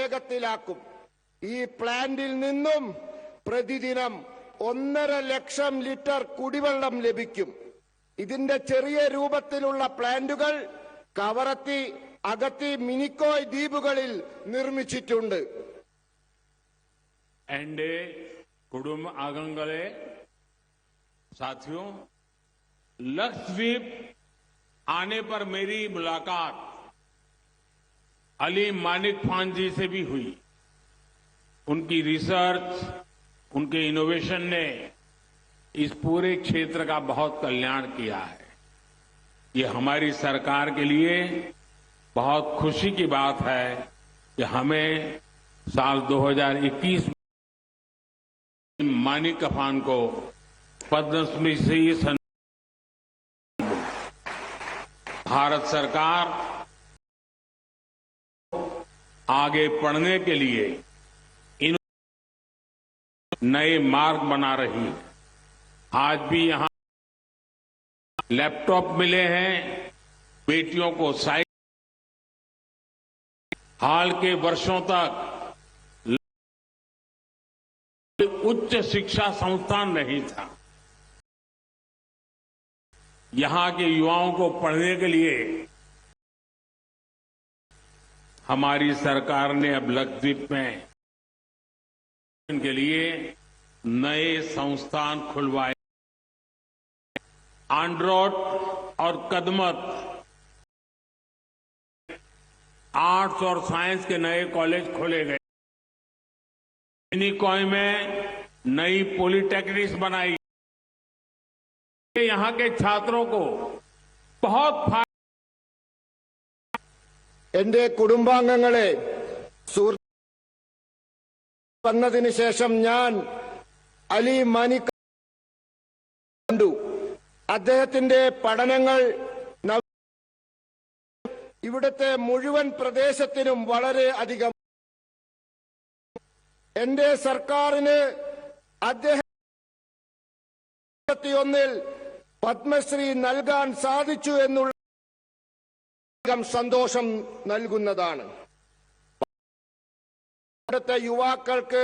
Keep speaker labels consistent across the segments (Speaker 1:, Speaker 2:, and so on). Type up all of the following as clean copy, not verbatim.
Speaker 1: വേഗത്തിലാക്കും. ഈ പ്ലാന്റിൽ നിന്നും പ്രതിദിനം 1.5 ലക്ഷം ലിറ്റർ കുടിവെള്ളം ലഭിക്കും. ഇതിന്റെ ചെറിയ രൂപത്തിലുള്ള പ്ലാന്റുകൾ കവറത്തി, അഗത്തി, മിനിക്കോയ് ദ്വീപുകളിൽ നിർമ്മിച്ചിട്ടുണ്ട്.
Speaker 2: एंडे कुडुम आगंगले साथियों, लक्षद्वीप आने पर मेरी मुलाकात अली मानिक खान जी से भी हुई. उनकी रिसर्च, उनके इनोवेशन ने इस पूरे क्षेत्र का बहुत कल्याण किया है. ये हमारी सरकार के लिए बहुत खुशी की बात है कि हमें साल 2021 मानिक खान को पद्मश्री से भारत सरकार आगे बढ़ने के लिए इन नए मार्ग बना रही है. आज भी यहां लैपटॉप मिले हैं, बेटियों को साइकिल. हाल के वर्षों तक उच्च शिक्षा संस्थान नहीं था. यहां के युवाओं को पढ़ने के लिए हमारी सरकार ने अब लक्षद्वीप में इनके लिए नए संस्थान खुलवाए. आंड्रोट और कदमत आर्ट्स और साइंस के नए कॉलेज खोले गए. मिनिकॉय में नई पॉलिटेक्निक्स बनाई. यहां के छात्रों को बहुत फायदा.
Speaker 1: എന്റെ കുടുംബാംഗങ്ങളെ, വന്നതിന് ശേഷം ഞാൻ അലി മാനിക് കണ്ടു. അദ്ദേഹത്തിന്റെ പഠനങ്ങൾ ഇവിടുത്തെ മുഴുവൻ പ്രദേശത്തിനും വളരെ അധികം. എന്റെ സർക്കാരിന് അദ്ദേഹം 2021 പത്മശ്രീ നൽകാൻ സാധിച്ചു എന്നുള്ള സന്തോഷം നൽകുന്നതാണ്. ഇവിടുത്തെ യുവാക്കൾക്ക്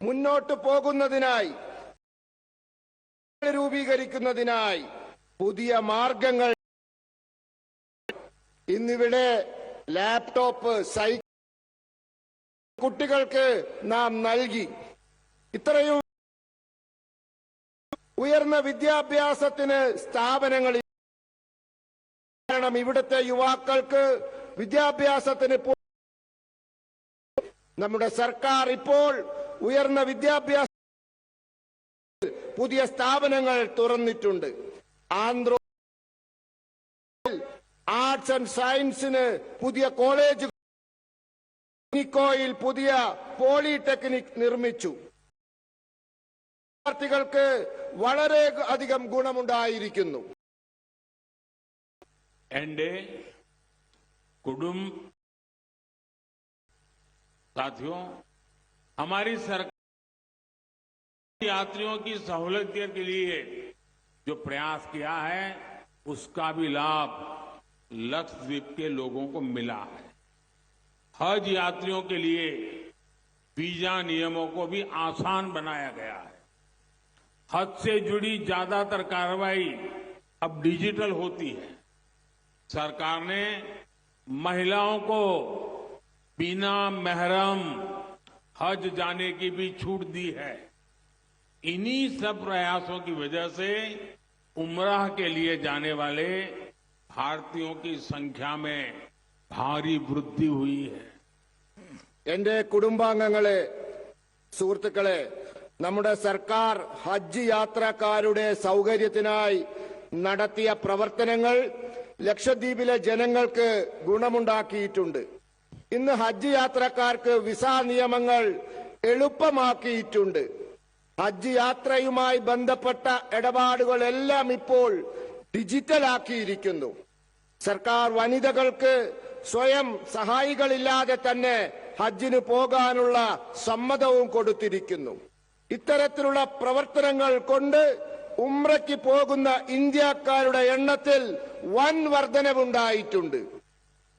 Speaker 1: മുന്നോട്ട് പോകുന്നതിനായി, രൂപീകരിക്കുന്നതിനായി പുതിയ മാർഗങ്ങൾ ഇന്നിവിടെ ലാപ്ടോപ്പ്, സൈക്കിൾ കുട്ടികൾക്ക് നാം നൽകി. ഇത്രയും ഉയർന്ന വിദ്യാഭ്യാസത്തിന് സ്ഥാപനങ്ങൾ. കാരണം ഇവിടുത്തെ യുവാക്കൾക്ക് വിദ്യാഭ്യാസത്തിന് നമ്മുടെ സർക്കാർ ഇപ്പോൾ ഉയർന്ന വിദ്യാഭ്യാസ പുതിയ സ്ഥാപനങ്ങൾ തുറന്നിട്ടുണ്ട്. ആന്ധ്ര ആർട്സ് ആൻഡ് സയൻസിന് പുതിയ കോളേജ്, മിനിക്കോയിൽ പുതിയ പോളിടെക്നിക് നിർമ്മിച്ചു. വിദ്യാർത്ഥികൾക്ക് വളരെ അധികം ഗുണമുണ്ടായിരിക്കുന്നു.
Speaker 2: एंडे कुडुम साथियों, हमारी सरकार यात्रियों की सहूलियत के लिए जो प्रयास किया है, उसका भी लाभ लक्षद्वीप के लोगों को मिला है. हज यात्रियों के लिए वीजा नियमों को भी आसान बनाया गया है. हज से जुड़ी ज्यादातर कार्रवाई अब डिजिटल होती है. सरकार ने महिलाओं को बिना महरम हज जाने की भी छूट दी है. इन्हीं सब प्रयासों की वजह से उमराह के लिए जाने वाले भारतीयों की संख्या में भारी वृद्धि हुई है.
Speaker 1: എന്റെ കുടുംബാംഗങ്ങളെ, സുഹൃത്തുക്കളെ, നമ്മുടെ സർക്കാർ ഹജ്ജ് യാത്രക്കാരുടെ സൗകര്യത്തിനായി നടത്തിയ പ്രവർത്തനങ്ങൾ ലക്ഷദ്വീപിലെ ജനങ്ങൾക്ക് ഗുണമുണ്ടാക്കിയിട്ടുണ്ട്. ഇന്ന് ഹജ്ജ് യാത്രക്കാർക്ക് വിസാ നിയമങ്ങൾ എളുപ്പമാക്കിയിട്ടുണ്ട്. ഹജ്ജ് യാത്രയുമായി ബന്ധപ്പെട്ട ഇടപാടുകളെല്ലാം ഇപ്പോൾ ഡിജിറ്റലാക്കിയിരിക്കുന്നു. സർക്കാർ വനിതകൾക്ക് സ്വയം സഹായികളില്ലാതെ തന്നെ ഹജ്ജിന് പോകാനുള്ള സമ്മതവും കൊടുത്തിരിക്കുന്നു. ഇത്തരത്തിലുള്ള പ്രവർത്തനങ്ങൾ കൊണ്ട് ഉംറയ്ക്ക് പോകുന്ന ഇന്ത്യക്കാരുടെ എണ്ണത്തിൽ വൻ വർധനവുണ്ടായിട്ടുണ്ട്.